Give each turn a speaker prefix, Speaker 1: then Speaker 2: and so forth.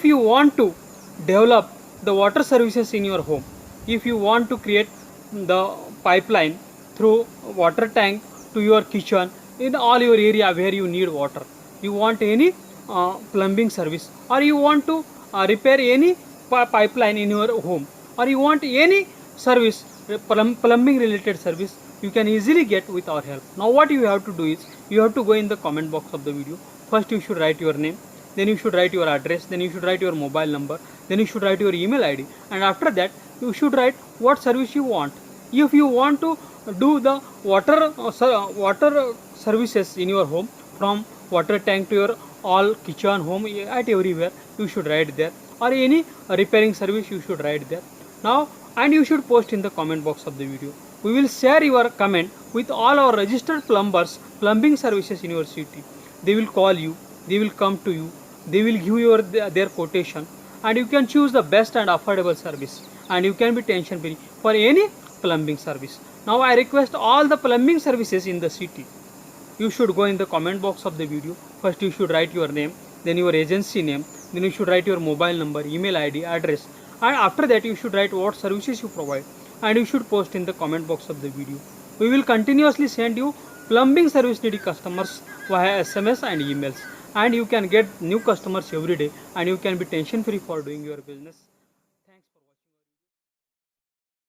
Speaker 1: if you want to develop the water services in your home, if you want to create the pipeline through water tank to your kitchen, in all your area where you need water, you want any plumbing service, or you want to repair any pipeline in your home, or you want any service, plumbing related service, you can easily get with our help. Now what you have to do is, you have to go in the comment box of the video. First you should write your name, then you should write your address, then you should write your mobile number, then you should write your email ID, and after that you should write what service you want. If you want to do the water services in your home, from water tank to your all kitchen, home, at everywhere, you should write there, or any repairing service you should write there. Now, and you should post in the comment box of the video. We will share your comment with all our registered plumbers, plumbing services in your city. They will call you, they will come to you, they will give you their quotation, and you can choose the best and affordable service, and you can be tension free for any plumbing service. Now I request all the plumbing services in the city, you should go in the comment box of the video. First you should write your name, then your agency name, then you should write your mobile number, email ID, address, and after that you should write what services you provide, and you should post in the comment box of the video. We will continuously send you plumbing service needy customers via SMS and emails, and you can get new customers every day, and you can be tension free for doing your business.